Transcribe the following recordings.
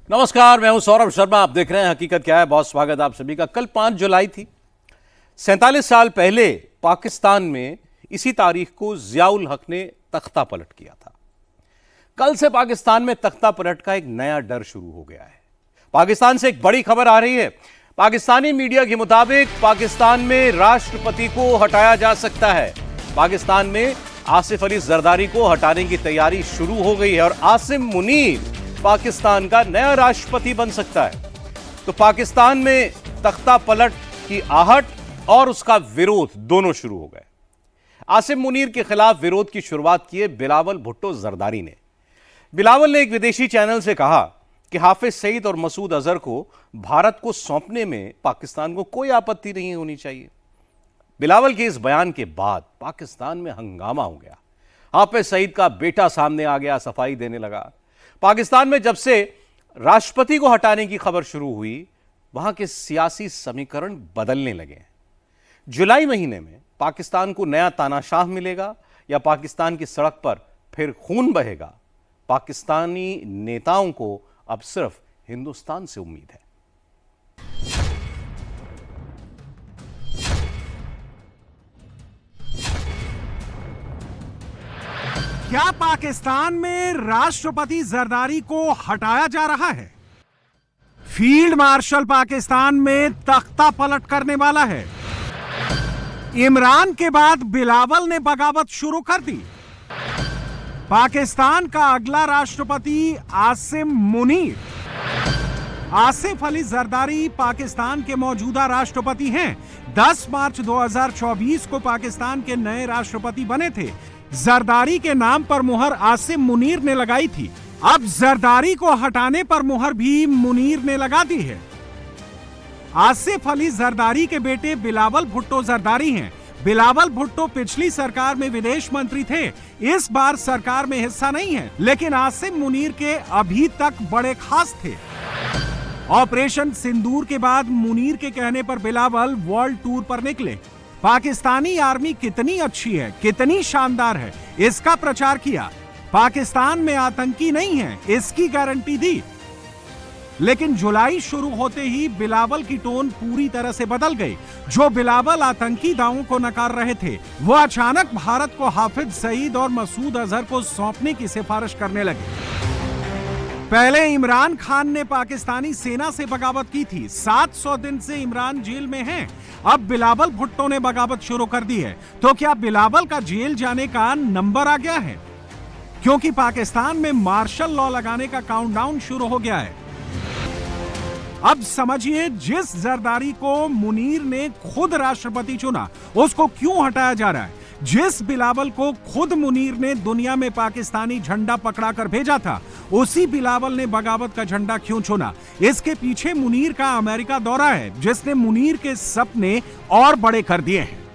नमस्कार, मैं हूं सौरभ शर्मा। आप देख रहे हैं हकीकत क्या है। बहुत स्वागत आप सभी का। कल 5 जुलाई थी। 47 साल पहले पाकिस्तान में इसी तारीख को जियाउल हक ने तख्ता पलट किया था। कल से पाकिस्तान में तख्ता पलट का एक नया डर शुरू हो गया है। पाकिस्तान से एक बड़ी खबर आ रही है। पाकिस्तानी मीडिया के मुताबिक पाकिस्तान में राष्ट्रपति को हटाया जा सकता है। पाकिस्तान में आसिफ अली जरदारी को हटाने की तैयारी शुरू हो गई है और आसिम मुनीर पाकिस्तान का नया राष्ट्रपति बन सकता है। तो पाकिस्तान में तख्ता पलट की आहट और उसका विरोध दोनों शुरू हो गए। आसिम मुनीर के खिलाफ विरोध की शुरुआत की है बिलावल भुट्टो जरदारी ने। बिलावल ने एक विदेशी चैनल से कहा कि हाफिज सईद और मसूद अजहर को भारत को सौंपने में पाकिस्तान को कोई आपत्ति नहीं होनी चाहिए। बिलावल के इस बयान के बाद पाकिस्तान में हंगामा हो गया। हाफिज सईद का बेटा सामने आ गया, सफाई देने लगा। पाकिस्तान में जब से राष्ट्रपति को हटाने की खबर शुरू हुई, वहां के सियासी समीकरण बदलने लगे हैं। जुलाई महीने में पाकिस्तान को नया तानाशाह मिलेगा या पाकिस्तान की सड़क पर फिर खून बहेगा? पाकिस्तानी नेताओं को अब सिर्फ हिंदुस्तान से उम्मीद है। क्या पाकिस्तान में राष्ट्रपति जरदारी को हटाया जा रहा है? फील्ड मार्शल पाकिस्तान में तख्ता पलट करने वाला है। इमरान के बाद बिलावल ने बगावत शुरू कर दी। पाकिस्तान का अगला राष्ट्रपति आसिम मुनीर। आसिफ अली जरदारी पाकिस्तान के मौजूदा राष्ट्रपति हैं। 10 मार्च 2024 को पाकिस्तान के नए राष्ट्रपति बने थे। जरदारी के नाम पर मुहर आसिम मुनीर ने लगाई थी। अब जरदारी को हटाने पर मुहर भी मुनीर ने लगा दी है। आसिफ अली जरदारी के बेटे बिलावल भुट्टो जरदारी हैं। बिलावल भुट्टो पिछली सरकार में विदेश मंत्री थे। इस बार सरकार में हिस्सा नहीं है, लेकिन आसिम मुनीर के अभी तक बड़े खास थे। ऑपरेशन सिंदूर के बाद मुनीर के कहने पर बिलावल वर्ल्ड टूर पर निकले। पाकिस्तानी आर्मी कितनी अच्छी है, कितनी शानदार है, इसका प्रचार किया। पाकिस्तान में आतंकी नहीं है, इसकी गारंटी दी। लेकिन जुलाई शुरू होते ही बिलावल की टोन पूरी तरह से बदल गई। जो बिलावल आतंकी दावों को नकार रहे थे, वो अचानक भारत को हाफिज सईद और मसूद अजहर को सौंपने की सिफारिश करने लगे। पहले इमरान खान ने पाकिस्तानी सेना से बगावत की थी। 700 दिन से इमरान जेल में हैं। अब बिलावल भुट्टो ने बगावत शुरू कर दी है। तो क्या बिलावल का जेल जाने का नंबर आ गया है? क्योंकि पाकिस्तान में मार्शल लॉ लगाने का काउंटडाउन शुरू हो गया है। अब समझिए, जिस जरदारी को मुनीर ने खुद राष्ट्रपति चुना, उसको क्यों हटाया जा रहा है। जिस बिलावल को खुद मुनीर ने दुनिया में पाकिस्तानी झंडा पकड़ाकर भेजा था, उसी बिलावल ने बगावत का झंडा क्यों चुना? इसके पीछे मुनीर का अमेरिका दौरा है, जिसने मुनीर के सपने और बड़े कर दिए हैं।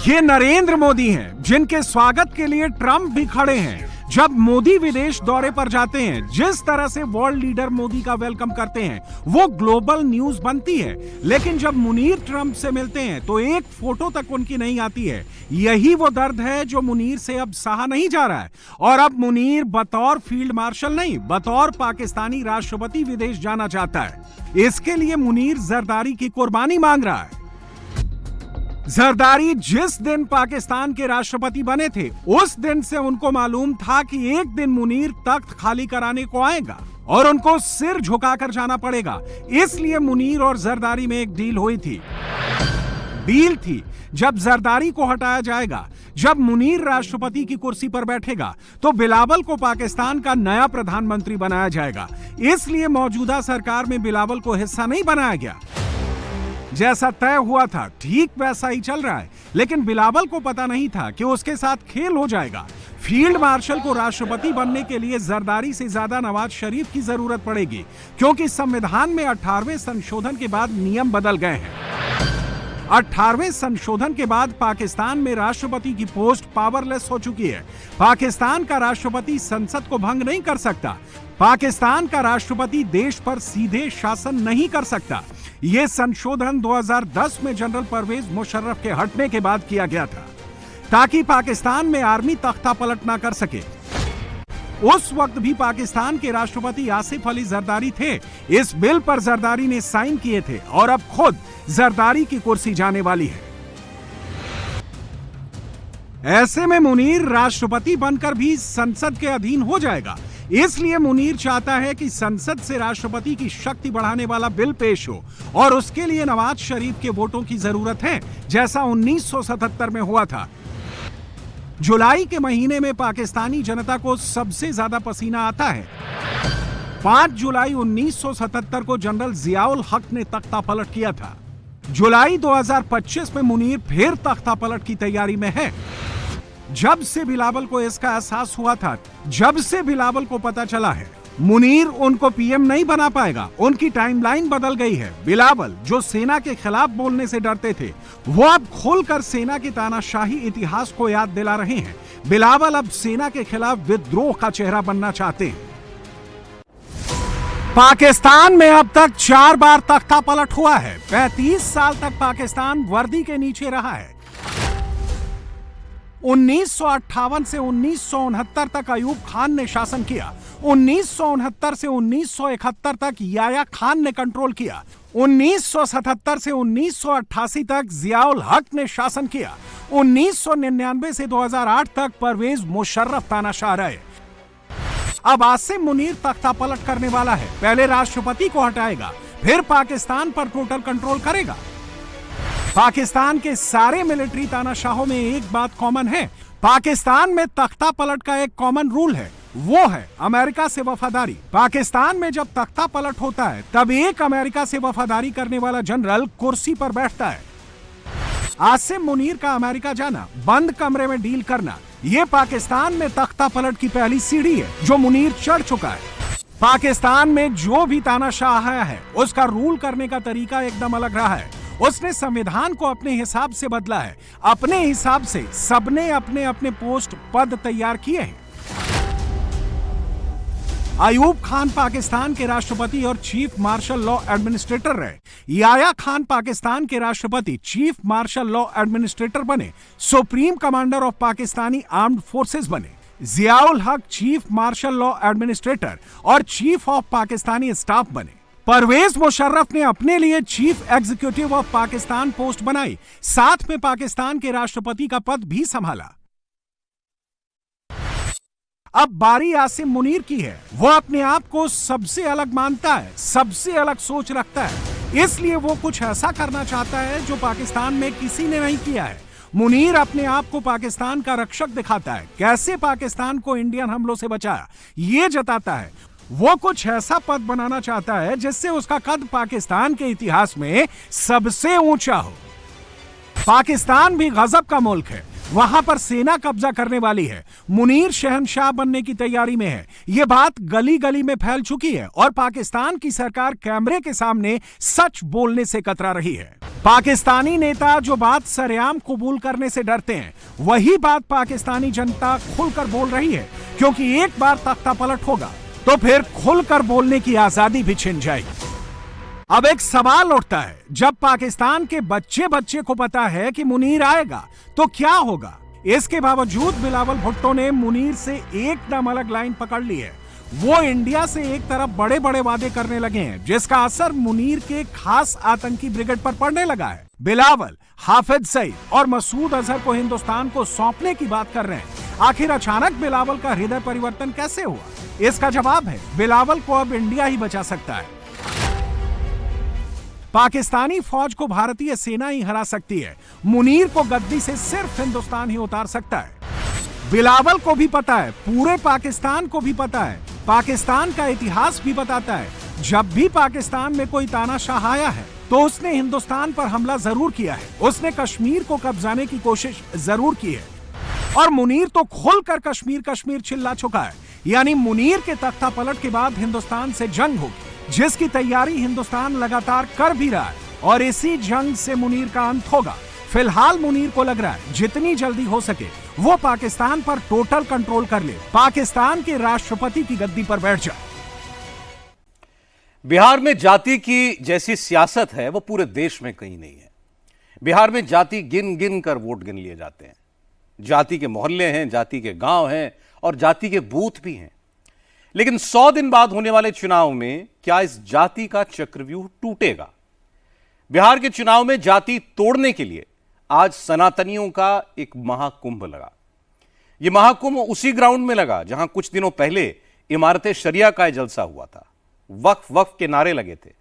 ये नरेंद्र मोदी हैं, जिनके स्वागत के लिए ट्रंप भी खड़े हैं। जब मोदी विदेश दौरे पर जाते हैं, जिस तरह से वर्ल्ड लीडर मोदी का वेलकम करते हैं, वो ग्लोबल न्यूज बनती है। लेकिन जब मुनीर ट्रंप से मिलते हैं तो एक फोटो तक उनकी नहीं आती है। यही वो दर्द है जो मुनीर से अब सहा नहीं जा रहा है। और अब मुनीर बतौर फील्ड मार्शल नहीं, बतौर पाकिस्तानी राष्ट्रपति विदेश जाना चाहता है। इसके लिए मुनीर जरदारी की कुर्बानी मांग रहा है। जरदारी जिस दिन पाकिस्तान के राष्ट्रपति बने थे, उस दिन से उनको मालूम था कि एक दिन मुनीर तख्त खाली कराने को आएगा और उनको सिर झुकाकर जाना पड़ेगा। इसलिए मुनीर और जरदारी में एक डील हुई थी। डील थी, जब जरदारी को हटाया जाएगा, जब मुनीर राष्ट्रपति की कुर्सी पर बैठेगा, तो बिलावल को पाकिस्तान का नया प्रधानमंत्री बनाया जाएगा। इसलिए मौजूदा सरकार में बिलावल को हिस्सा नहीं बनाया गया। जैसा तय हुआ था ठीक वैसा ही चल रहा है। लेकिन बिलावल को पता नहीं था कि उसके साथ खेल हो जाएगा। फील्ड मार्शल को राष्ट्रपति बनने के लिए जरदारी से ज्यादा नवाज शरीफ की जरूरत पड़ेगी, क्योंकि संविधान में 18वें संशोधन के बाद नियम बदल गए हैं। 18वें संशोधन के बाद पाकिस्तान में राष्ट्रपति की पोस्ट पावरलेस हो चुकी है। पाकिस्तान का राष्ट्रपति संसद को भंग नहीं कर सकता। पाकिस्तान का राष्ट्रपति देश पर सीधे शासन नहीं कर सकता। यह संशोधन 2010 में जनरल परवेज मुशर्रफ के हटने के बाद किया गया था, ताकि पाकिस्तान में आर्मी तख्ता पलट ना कर सके। उस वक्त भी पाकिस्तान के राष्ट्रपति आसिफ अली जरदारी थे। इस बिल पर जरदारी ने साइन किए थे और अब खुद जरदारी की कुर्सी जाने वाली है। ऐसे में मुनीर राष्ट्रपति बनकर भी संसद के अधीन हो जाएगा। इसलिए मुनीर चाहता है कि संसद से राष्ट्रपति की शक्ति बढ़ाने वाला बिल पेश हो और उसके लिए नवाज शरीफ के वोटों की जरूरत है, जैसा 1977 में हुआ था। जुलाई के महीने में पाकिस्तानी जनता को सबसे ज्यादा पसीना आता है। 5 जुलाई 1977 को जनरल जियाउल हक ने तख्ता पलट किया था। जुलाई 2025 में मुनीर फिर तख्ता पलट की तैयारी में है। जब से बिलावल को इसका एहसास हुआ था, जब से बिलावल को पता चला है मुनीर उनको पीएम नहीं बना पाएगा, उनकी टाइमलाइन बदल गई है। बिलावल जो सेना के खिलाफ बोलने से डरते थे, वो अब खुलकर सेना की तानाशाही इतिहास को याद दिला रहे हैं। बिलावल अब सेना के खिलाफ विद्रोह का चेहरा बनना चाहते हैं। पाकिस्तान में अब तक 4 बार तख्ता पलट हुआ है। 35 साल तक पाकिस्तान वर्दी के नीचे रहा है। 1958 से 1969 तक अयूब खान ने शासन किया। 1969 से 1971 तक याया खान ने कंट्रोल किया। 1977 से 1988 तक जियाउल हक ने शासन किया। 1999 से 2008 तक परवेज मुशर्रफ तानाशाह रहे। अब आसिम मुनीर तख्ता पलट करने वाला है। पहले राष्ट्रपति को हटाएगा, फिर पाकिस्तान पर टोटल कंट्रोल करेगा। पाकिस्तान के सारे मिलिट्री तानाशाहों में एक बात कॉमन है। पाकिस्तान में तख्ता पलट का एक कॉमन रूल है, वो है अमेरिका से वफादारी। पाकिस्तान में जब तख्ता पलट होता है, तब एक अमेरिका से वफादारी करने वाला जनरल कुर्सी पर बैठता है। आसिम मुनीर का अमेरिका जाना, बंद कमरे में डील करना, ये पाकिस्तान में तख्ता पलट की पहली सीढ़ी है जो मुनीर चढ़ चुका है। पाकिस्तान में जो भी तानाशाह आया है, उसका रूल करने का तरीका एकदम अलग रहा है। उसने संविधान को अपने हिसाब से बदला है। अपने हिसाब से सबने अपने अपने पोस्ट पद तैयार किए हैं। अयूब खान पाकिस्तान के राष्ट्रपति और चीफ मार्शल लॉ एडमिनिस्ट्रेटर रहे। याया खान पाकिस्तान के राष्ट्रपति, चीफ मार्शल लॉ एडमिनिस्ट्रेटर बने। Supreme commander of Pakistani armed forces बने। जियाउल हक चीफ मार्शल लॉ एडमिनिस्ट्रेटर और चीफ ऑफ पाकिस्तानी स्टाफ बने। परवेज मुशर्रफ ने अपने लिए chief executive of Pakistan post बनाई, साथ में पाकिस्तान के राष्ट्रपति का पद भी संभाला। अब बारी आसिम मुनीर की है। वो अपने आप को सबसे अलग मानता है, सबसे अलग सोच रखता है, इसलिए वो कुछ ऐसा करना चाहता है जो पाकिस्तान में किसी ने नहीं किया है। मुनीर अपने आप को पाकिस्तान का रक्षक दिखाता है। कैसे पाकिस्तान को इंडियन हमलों से बचाया, ये जताता है। वो कुछ ऐसा पद बनाना चाहता है जिससे उसका कद पाकिस्तान के इतिहास में सबसे ऊंचा हो। पाकिस्तान भी गजब का मुल्क है, वहां पर सेना कब्जा करने वाली है। मुनीर शहंशाह बनने की तैयारी में है। यह बात गली गली में फैल चुकी है और पाकिस्तान की सरकार कैमरे के सामने सच बोलने से कतरा रही है। पाकिस्तानी नेता जो बात सरेआम कबूल करने से डरते हैं, वही बात पाकिस्तानी जनता खुलकर बोल रही है, क्योंकि एक बार तख्ता पलट होगा तो फिर खुलकर बोलने की आजादी भी छिन जाएगी। अब एक सवाल उठता है, जब पाकिस्तान के बच्चे बच्चे को पता है कि मुनीर आएगा तो क्या होगा? इसके बावजूद बिलावल भुट्टो ने मुनीर से एकदम अलग लाइन पकड़ ली है। वो इंडिया से एक तरफ बड़े बड़े वादे करने लगे हैं, जिसका असर मुनीर के खास आतंकी ब्रिगेड पर पड़ने लगा है। बिलावल, हाफिज सईद और मसूद अजहर को हिंदुस्तान को सौंपने की बात कर रहे हैं। आखिर अचानक बिलावल का हृदय परिवर्तन कैसे हुआ? इसका जवाब है, बिलावल को अब इंडिया ही बचा सकता है। पाकिस्तानी फौज को भारतीय सेना ही हरा सकती है। मुनीर को गद्दी से सिर्फ हिंदुस्तान ही उतार सकता है। बिलावल को भी पता है, पूरे पाकिस्तान को भी पता है, पाकिस्तान का इतिहास भी बताता है, जब भी पाकिस्तान में कोई तानाशाह आया है तो उसने हिंदुस्तान पर हमला जरूर किया है। उसने कश्मीर को कब्जाने की कोशिश जरूर की है और मुनीर तो खुलकर कश्मीर कश्मीर चिल्ला चुका है। यानी मुनीर के तख्ता पलट के बाद हिंदुस्तान से जंग होगी, जिसकी तैयारी हिंदुस्तान लगातार कर भी रहा है और इसी जंग से मुनीर का अंत होगा। फिलहाल मुनीर को लग रहा है जितनी जल्दी हो सके वो पाकिस्तान पर टोटल कंट्रोल कर ले, पाकिस्तान के राष्ट्रपति की गद्दी पर बैठ जाए। बिहार में जाति की जैसी सियासत है वो पूरे देश में कहीं नहीं है। बिहार में जाति गिन गिन कर वोट गिन लिए जाते हैं। जाति के मोहल्ले हैं, जाति के गांव हैं और जाति के बूथ भी हैं। लेकिन 100 दिन बाद होने वाले चुनाव में क्या इस जाति का चक्रव्यूह टूटेगा? बिहार के चुनाव में जाति तोड़ने के लिए आज सनातनियों का एक महाकुंभ लगा। यह महाकुंभ उसी ग्राउंड में लगा जहां कुछ दिनों पहले इमारत शरिया का जलसा हुआ था। वक्फ वक्फ के नारे लगे थे।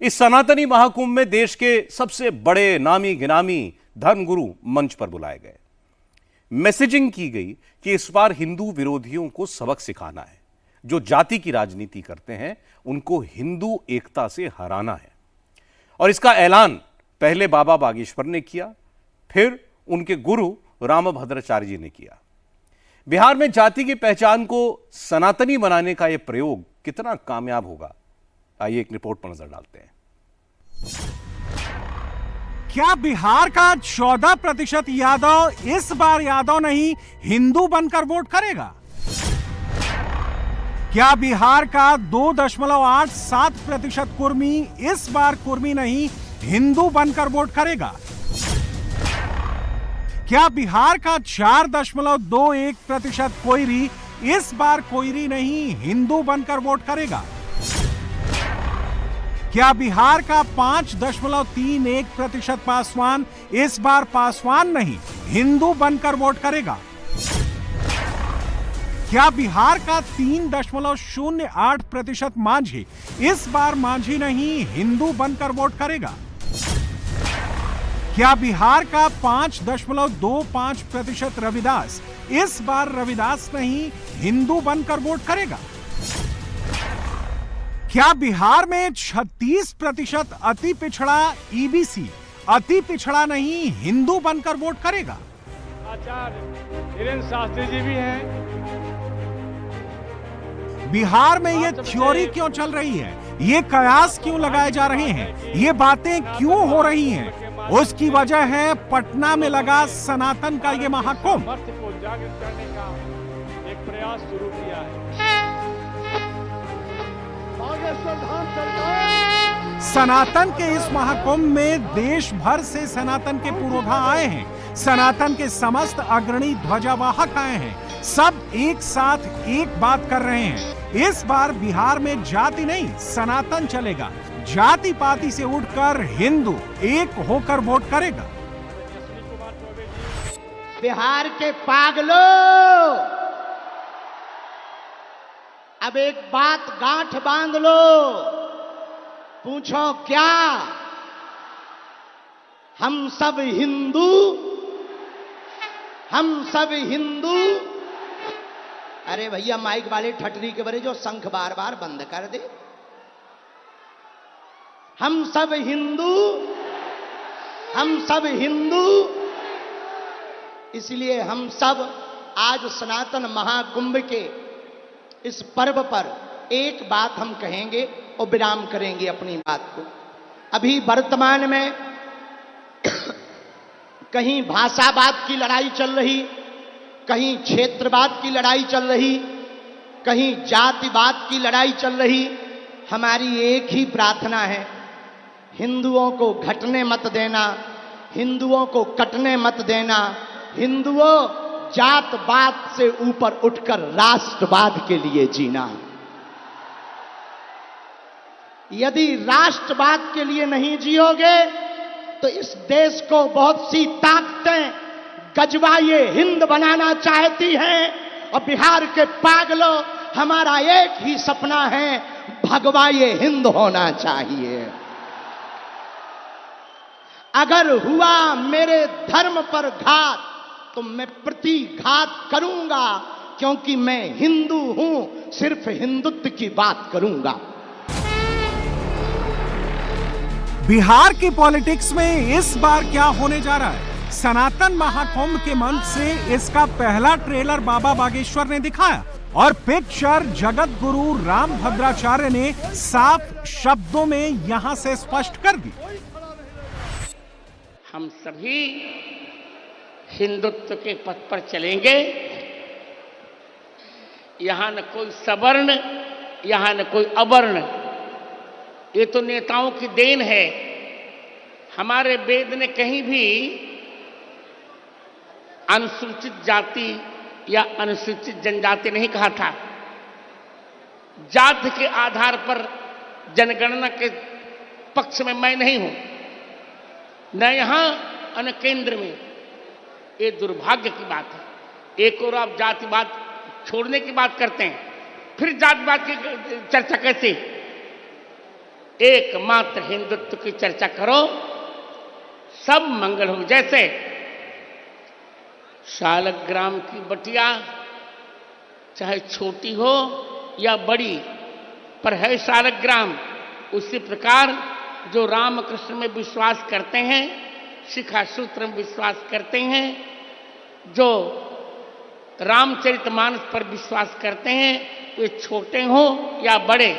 इस सनातनी महाकुंभ में देश के सबसे बड़े नामी गिनामी धर्मगुरु मंच पर बुलाए गए। मैसेजिंग की गई कि इस बार हिंदू विरोधियों को सबक सिखाना है। जो जाति की राजनीति करते हैं उनको हिंदू एकता से हराना है। और इसका ऐलान पहले बाबा बागेश्वर ने किया, फिर उनके गुरु रामभद्राचार्य जी ने किया। बिहार में जाति की पहचान को सनातनी बनाने का यह प्रयोग कितना कामयाब होगा, आइए एक रिपोर्ट पर नजर डालते हैं। क्या बिहार का 14% यादव इस बार यादव नहीं हिंदू बनकर वोट करेगा? क्या बिहार का 2.87% कुर्मी इस बार कुर्मी नहीं हिंदू बनकर वोट करेगा? क्या बिहार का 4.21% कोयरी इस बार कोयरी नहीं हिंदू बनकर वोट करेगा? क्या बिहार का 5.31% पासवान इस बार पासवान नहीं हिंदू बनकर वोट करेगा? क्या बिहार का 3.08% मांझी इस बार मांझी नहीं हिंदू बनकर वोट करेगा? क्या बिहार का 5.25% रविदास इस बार रविदास नहीं हिंदू बनकर वोट करेगा? क्या बिहार में 36% अति पिछड़ा ईबीसी अति पिछड़ा नहीं हिंदू बनकर वोट करेगा? आचार्य धीरेन्द्र शास्त्री जी भी हैं। बिहार में ये थ्योरी क्यों चल रही है? ये कयास क्यों लगाए जा रहे हैं? ये बातें क्यों हो रही हैं? उसकी वजह है पटना में लगा सनातन का ये महाकुंभ। मर्द को जागृत करने का एक प्रयास शुरू किया है। बागेश्वर धाम सरकार सनातन के इस महाकुंभ में देश भर से सनातन के पुरोधा आए हैं। सनातन के समस्त अग्रणी ध्वजावाहक आए हैं। सब एक साथ एक बात कर रहे हैं। इस बार बिहार में जाति नहीं सनातन चलेगा। जाति पाति से उठकर हिंदू एक होकर वोट करेगा। बिहार के पागलो, अब एक बात गांठ बांध लो। पूछो क्या? हम सब हिंदू, हम सब हिंदू। अरे भैया माइक वाले ठटरी के बरे जो शंख बार बार बंद कर दे। हम सब हिंदू, हम सब हिंदू। इसलिए हम सब आज सनातन महाकुंभ के इस पर्व पर एक बात हम कहेंगे और विराम करेंगे अपनी बात को। अभी वर्तमान में कहीं भाषावाद की लड़ाई चल रही, कहीं क्षेत्रवाद की लड़ाई चल रही, कहीं जातिवाद की लड़ाई चल रही। हमारी एक ही प्रार्थना है, हिंदुओं को घटने मत देना, हिंदुओं को कटने मत देना। हिंदुओं, जातवाद से ऊपर उठकर राष्ट्रवाद के लिए जीना। यदि राष्ट्रवाद के लिए नहीं जियोगे तो इस देश को बहुत सी ताकतें गजवाए हिंद बनाना चाहती हैं। और बिहार के पागलों, हमारा एक ही सपना है, भगवाए हिंद होना चाहिए। अगर हुआ मेरे धर्म पर घात तो मैं प्रतिघात करूंगा, क्योंकि मैं हिंदू हूं, सिर्फ हिंदुत्व की बात करूंगा। बिहार की पॉलिटिक्स में इस बार क्या होने जा रहा है? सनातन महाकुंभ के मंच से इसका पहला ट्रेलर बाबा बागेश्वर ने दिखाया और पिक्चर जगत गुरु रामभद्राचार्य ने साफ शब्दों में यहां से स्पष्ट कर दी। हम सभी हिंदुत्व के पथ पर चलेंगे। यहां न कोई सवर्ण, यहां न कोई अवर्ण। ये तो नेताओं की देन है। हमारे वेद ने कहीं भी अनुसूचित जाति या अनुसूचित जनजाति नहीं कहा था। जाति के आधार पर जनगणना के पक्ष में मैं नहीं हूं, न यहां न केंद्र में। ये दुर्भाग्य की बात है। एक और आप जातिवाद छोड़ने की बात करते हैं, फिर जातिवाद की चर्चा कैसे? एकमात्र हिंदुत्व की चर्चा करो, सब मंगल हो। जैसे शालग्राम की बटिया चाहे छोटी हो या बड़ी, पर है शालग्राम। उसी प्रकार जो रामकृष्ण में विश्वास करते हैं, शिखासूत्र में विश्वास करते हैं, जो रामचरितमानस पर विश्वास करते हैं, वे छोटे हो या बड़े,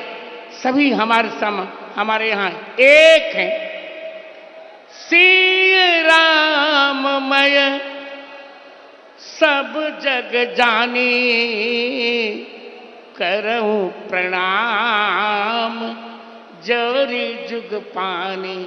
सभी हमारे यहाँ एक हैं। श्री राममय सब जग जानी, करऊं प्रणाम जोरी जुग पानी।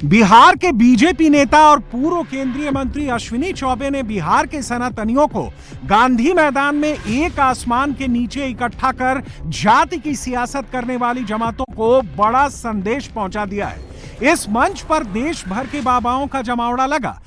बिहार के बीजेपी नेता और पूर्व केंद्रीय मंत्री अश्विनी चौबे ने बिहार के सनातनियों को गांधी मैदान में एक आसमान के नीचे इकट्ठा कर जाति की सियासत करने वाली जमातों को बड़ा संदेश पहुंचा दिया है। इस मंच पर देश भर के बाबाओं का जमावड़ा लगा।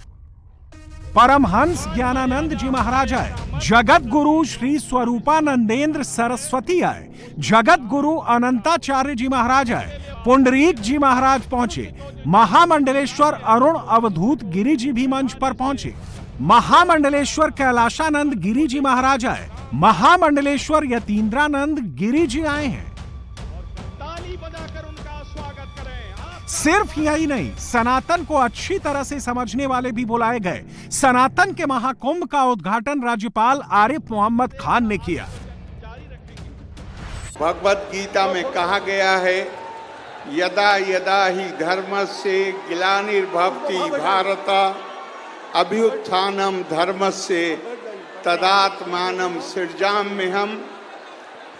परमहंस ज्ञानानंद जी महाराज आए, जगत गुरु श्री स्वरूपानंदेंद्र सरस्वती आए, जगत गुरु अनंताचार्य जी महाराज आए, पुंडरीक जी महाराज पहुंचे, महामंडलेश्वर अरुण अवधूत गिरी जी भी मंच पर पहुंचे, महामंडलेश्वर कैलाशानंद गिरी जी महाराज आए, महामंडलेश्वर यतीन्द्रानंद गिरी जी आए हैं। ताली बजाकर उनका स्वागत करें। सिर्फ यही नहीं, सनातन को अच्छी तरह से समझने वाले भी बुलाए गए। सनातन के महाकुंभ का उद्घाटन राज्यपाल आरिफ मोहम्मद खान ने किया। भगवत गीता में कहा गया है, यदा यदा ही धर्मस्य ग्लानिर्भवति भारत अभ्युत्थानम धर्मस्य तदात्मानं सृजाम्यहम्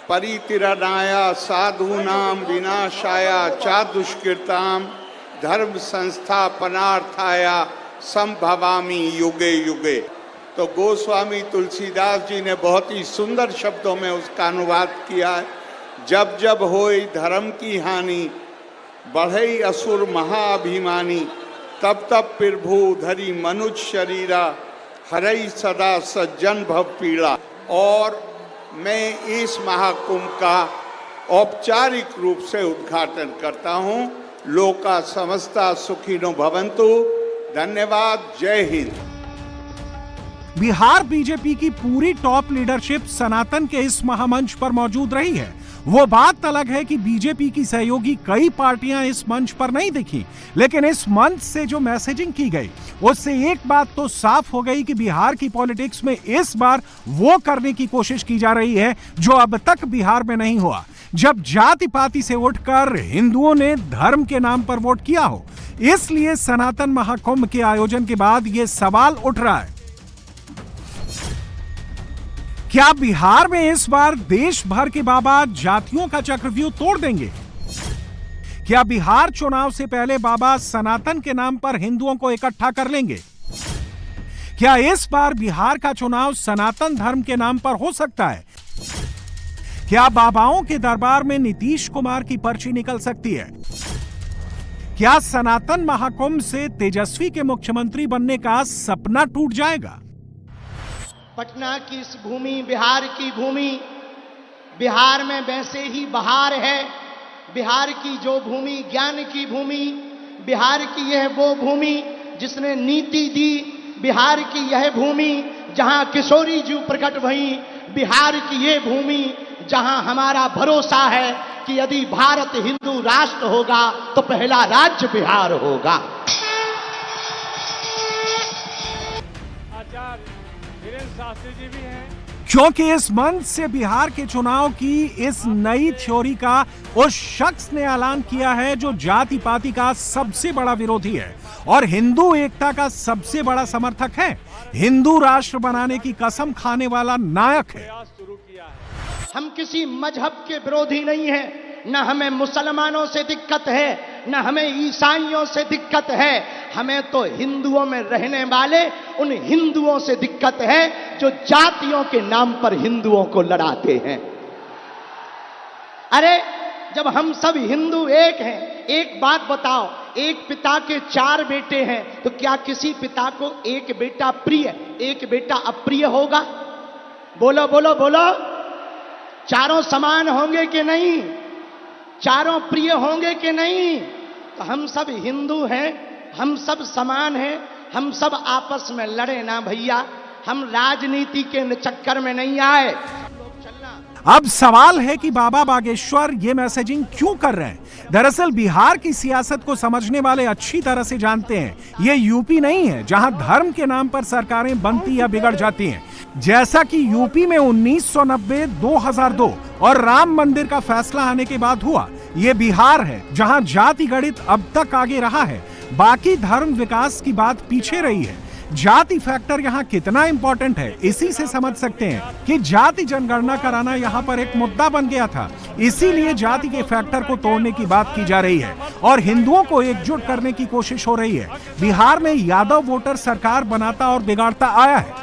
परितिरणाय साधूनां विनाशाय च दुष्कृतां धर्म संस्थापनार्थाय संभवामि युगे युगे। तो गोस्वामी तुलसीदास जी ने बहुत ही सुंदर शब्दों में उसका अनुवाद किया है। जब जब होई धर्म की हानि, बढ़ई असुर महाअभिमानी, तब तब प्रभु धरी मनुष्य शरीरा, हरई सदा सज्जन भव पीड़ा। और मैं इस महाकुंभ का औपचारिक रूप से उद्घाटन करता हूं। लोका समस्ता सुखिनो भवन्तु। धन्यवाद। जय हिंद। बिहार बीजेपी की पूरी टॉप लीडरशिप सनातन के इस महामंच पर मौजूद रही है। वो बात अलग है कि बीजेपी की सहयोगी कई पार्टियां इस मंच पर नहीं दिखी, लेकिन इस मंच से जो मैसेजिंग की गई उससे एक बात तो साफ हो गई कि बिहार की पॉलिटिक्स में इस बार वो करने की कोशिश की जा रही है जो अब तक बिहार में नहीं हुआ, जब जाति पाति से उठकर हिंदुओं ने धर्म के नाम पर वोट किया हो। इसलिए सनातन महाकुंभ के आयोजन के बाद यह सवाल उठ रहा है, क्या बिहार में इस बार देश भर के बाबा जातियों का चक्रव्यूह तोड़ देंगे? क्या बिहार चुनाव से पहले बाबा सनातन के नाम पर हिंदुओं को इकट्ठा कर लेंगे? क्या इस बार बिहार का चुनाव सनातन धर्म के नाम पर हो सकता है? क्या बाबाओं के दरबार में नीतीश कुमार की पर्ची निकल सकती है? क्या सनातन महाकुंभ से तेजस्वी के मुख्यमंत्री बनने का सपना टूट जाएगा? पटना की इस भूमि, बिहार की भूमि, बिहार में वैसे ही बहार है। बिहार की जो भूमि ज्ञान की भूमि, बिहार की यह वो भूमि जिसने नीति दी, बिहार की यह भूमि जहां किशोरी जी प्रकट भई, बिहार की यह भूमि जहां हमारा भरोसा है कि यदि भारत हिंदू राष्ट्र होगा तो पहला राज्य बिहार होगा। आचार्य वीरेंद्र शास्त्री जी भी हैं। क्योंकि इस मंच से बिहार के चुनाव की इस नई थ्योरी का उस शख्स ने ऐलान किया है जो जाति पाति का सबसे बड़ा विरोधी है और हिंदू एकता का सबसे बड़ा समर्थक है, हिंदू राष्ट्र बनाने की कसम खाने वाला नायक है। प्रयास शुरू किया है। हम किसी मजहब के विरोधी नहीं हैं, न हमें मुसलमानों से दिक्कत है, न हमें ईसाइयों से दिक्कत है। हमें तो हिंदुओं में रहने वाले उन हिंदुओं से दिक्कत है जो जातियों के नाम पर हिंदुओं को लड़ाते हैं। अरे जब हम सब हिंदू एक हैं, एक बात बताओ, एक पिता के 4 बेटे हैं, तो क्या किसी पिता को एक बेटा प्रिय, एक बेटा अप्रिय होगा? बोलो बोलो बोलो। चारों समान होंगे कि नहीं? चारों प्रिय होंगे कि नहीं? तो हम सब हिंदू हैं, हम सब समान हैं, हम सब आपस में लड़े ना भैया, हम राजनीति के चक्कर में नहीं आए। अब सवाल है कि बाबा बागेश्वर ये मैसेजिंग क्यों कर रहे हैं? दरअसल बिहार की सियासत को समझने वाले अच्छी तरह से जानते हैं, ये यूपी नहीं है जहां धर्म के नाम पर सरकारें बनती या बिगड़ जाती हैं। जैसा कि यूपी में 1990, 2002 और राम मंदिर का फैसला आने के बाद हुआ, ये बिहार है जहां जाति गणित अब तक आगे रहा है, बाकी धर्म विकास की बात पीछे रही है। जाति फैक्टर यहाँ कितना इंपॉर्टेंट है, इसी से समझ सकते हैं कि जाति जनगणना कराना यहाँ पर एक मुद्दा बन गया था। इसीलिए जाति के फैक्टर को तोड़ने की बात की जा रही है और हिंदुओं को एकजुट करने की कोशिश हो रही है। बिहार में यादव वोटर सरकार बनाता और बिगाड़ता आया है।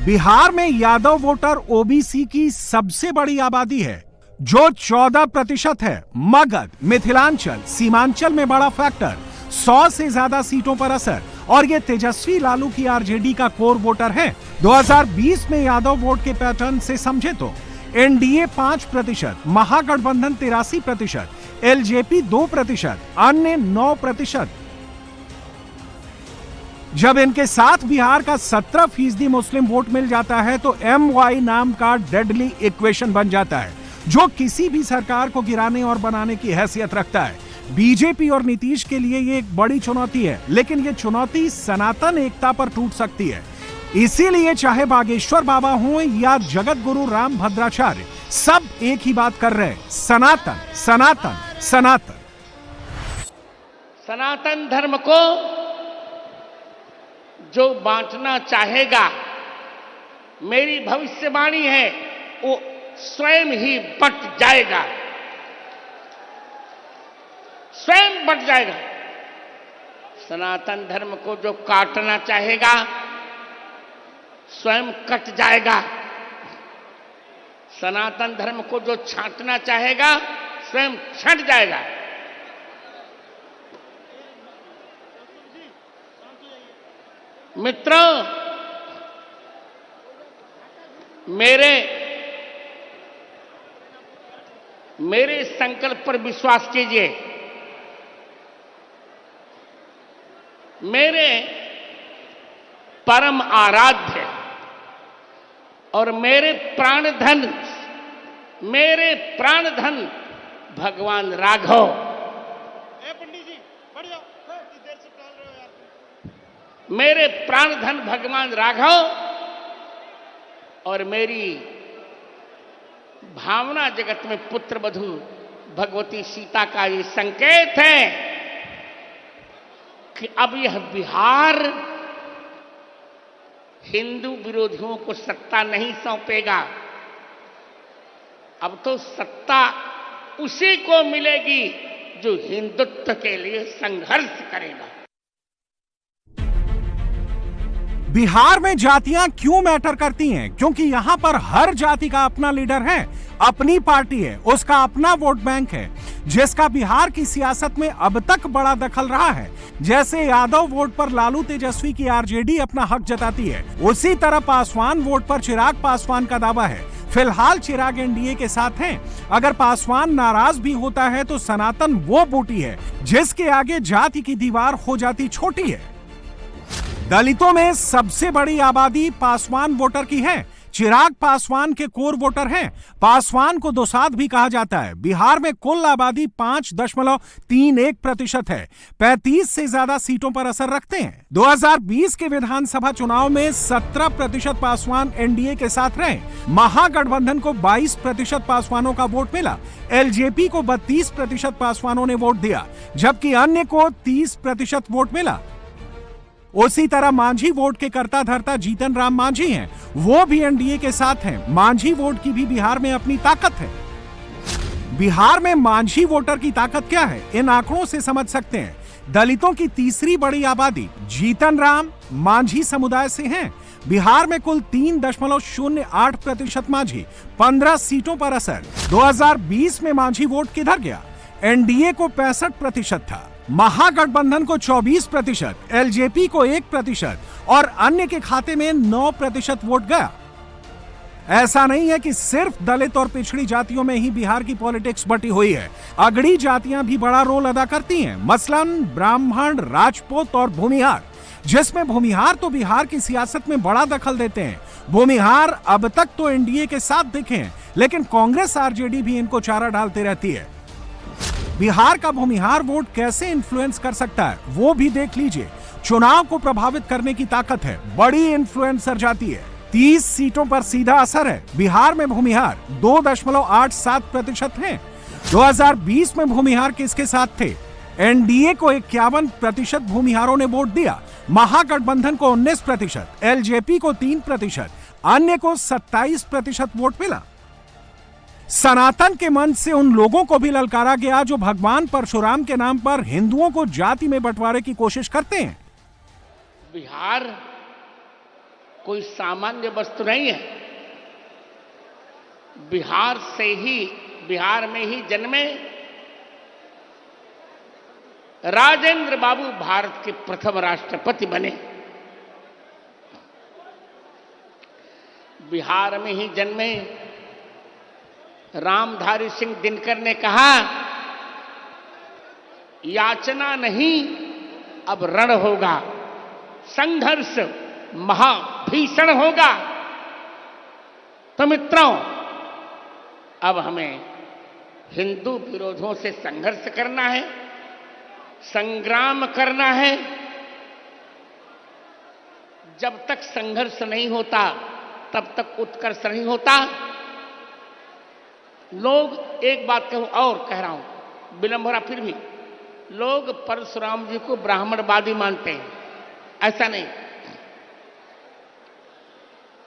बिहार में यादव वोटर ओबीसी की सबसे बड़ी आबादी है, जो 14% है। मगध, मिथिलांचल, सीमांचल में बड़ा फैक्टर, 100 से ज्यादा सीटों पर असर, और ये तेजस्वी लालू की आरजेडी का कोर वोटर है। 2020 में यादव वोट के पैटर्न से समझे तो एनडीए 5%, महागठबंधन 83%, एलजेपी 2%, अन्य 9%। जब इनके साथ बिहार का 17% मुस्लिम वोट मिल जाता है तो MY नाम का डेडली इक्वेशन बन जाता है, जो किसी भी सरकार को गिराने और बनाने की हैसियत रखता है। बीजेपी और नीतीश के लिए ये एक बड़ी चुनौती है, लेकिन ये चुनौती सनातन एकता पर टूट सकती है। इसीलिए चाहे बागेश्वर बाबा हों या जगत गुरु राम भद्राचार्य, सब एक ही बात कर रहे हैं, सनातन सनातन सनातन। सनातन धर्म को जो बांटना चाहेगा, मेरी भविष्यवाणी है, वो स्वयं ही बट जाएगा, स्वयं बट जाएगा। सनातन धर्म को जो काटना चाहेगा, स्वयं कट जाएगा। सनातन धर्म को जो छांटना चाहेगा, स्वयं छंट जाएगा। मित्रों, मेरे संकल्प पर विश्वास कीजिए। मेरे परम आराध्य और मेरे प्राण धन भगवान राघव, मेरे प्राण धन भगवान राघव और मेरी भावना जगत में पुत्र वधू भगवती सीता का ये संकेत है कि अब यह बिहार हिंदू विरोधियों को सत्ता नहीं सौंपेगा। अब तो सत्ता उसी को मिलेगी जो हिंदुत्व के लिए संघर्ष करेगा। बिहार में जातियां क्यों मैटर करती हैं? क्योंकि यहां पर हर जाति का अपना लीडर है, अपनी पार्टी है, उसका अपना वोट बैंक है, जिसका बिहार की सियासत में अब तक बड़ा दखल रहा है। जैसे यादव वोट पर लालू तेजस्वी की आरजेडी अपना हक जताती है, उसी तरह पासवान वोट पर चिराग पासवान का दावा है। फिलहाल चिराग एनडीए के साथ हैं। अगर पासवान नाराज भी होता है तो सनातन वो बूटी है जिसके आगे जाति की दीवार हो जाती छोटी है। दलितों में सबसे बड़ी आबादी पासवान वोटर की है। चिराग पासवान के कोर वोटर हैं। पासवान को दोसाध भी कहा जाता है। बिहार में कुल आबादी 5.31% है। 35 से ज्यादा सीटों पर असर रखते हैं। 2020 के विधानसभा चुनाव में 17% पासवान एनडीए के साथ रहे। महागठबंधन को 22% पासवानों का वोट मिला। एलजेपी को 32% पासवानों ने वोट दिया, जबकि अन्य को 30% वोट मिला। उसी तरह मांझी वोट के कर्ता धर्ता जीतन राम मांझी हैं, वो भी एनडीए के साथ हैं। मांझी वोट की भी बिहार में अपनी ताकत है। बिहार में मांझी वोटर की ताकत क्या है, इन आंकड़ों से समझ सकते हैं। दलितों की तीसरी बड़ी आबादी जीतन राम मांझी समुदाय से हैं। बिहार में कुल 3.08% मांझी, 15 सीटों पर असर। 2020 में मांझी वोट किधर गया? एनडीए को 65% था, महागठबंधन को 24%, एलजेपी को 1% और अन्य के खाते में 9% वोट गया। ऐसा नहीं है कि सिर्फ दलित और पिछड़ी जातियों में ही बिहार की पॉलिटिक्स बटी हुई है, अगड़ी जातियां भी बड़ा रोल अदा करती हैं, मसलन ब्राह्मण, राजपूत और भूमिहार, जिसमें भूमिहार तो बिहार की सियासत में बड़ा दखल देते हैं। भूमिहार अब तक तो एनडीए के साथ दिखे हैं, लेकिन कांग्रेस आरजेडी भी इनको चारा डालती रहती है। बिहार का भूमिहार वोट कैसे इन्फ्लुएंस कर सकता है वो भी देख लीजिए। चुनाव को प्रभावित करने की ताकत है, बड़ी इन्फ्लुएंसर जाती है। 30 सीटों पर सीधा असर है। बिहार में भूमिहार 2.87% हैं। 2020 में भूमिहार किसके साथ थे? एनडीए को 51% भूमिहारों ने वोट दिया, महागठबंधन को 19%, एलजेपी को 3%, अन्य को 27% वोट मिला। सनातन के मंच से उन लोगों को भी ललकारा गया जो भगवान परशुराम के नाम पर हिंदुओं को जाति में बंटवारे की कोशिश करते हैं। बिहार कोई सामान्य वस्तु नहीं है। बिहार में ही जन्मे राजेंद्र बाबू भारत के प्रथम राष्ट्रपति बने। बिहार में ही जन्मे रामधारी सिंह दिनकर ने कहा, याचना नहीं अब रण होगा, संघर्ष महाभीषण होगा। तो मित्रों, अब हमें हिंदू विरोधों से संघर्ष करना है, संग्राम करना है। जब तक संघर्ष नहीं होता तब तक उत्कर्ष नहीं होता। लोग, एक बात कहूं और कह रहा हूं, विलंब हो रहा फिर भी, लोग परशुराम जी को ब्राह्मणवादी मानते हैं। ऐसा नहीं,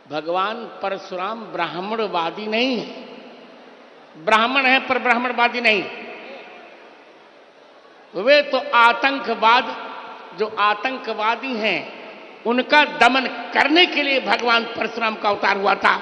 भगवान परशुराम ब्राह्मणवादी नहीं है। ब्राह्मण है पर ब्राह्मणवादी नहीं। वे तो आतंकवाद, जो आतंकवादी हैं उनका दमन करने के लिए भगवान परशुराम का अवतार हुआ था।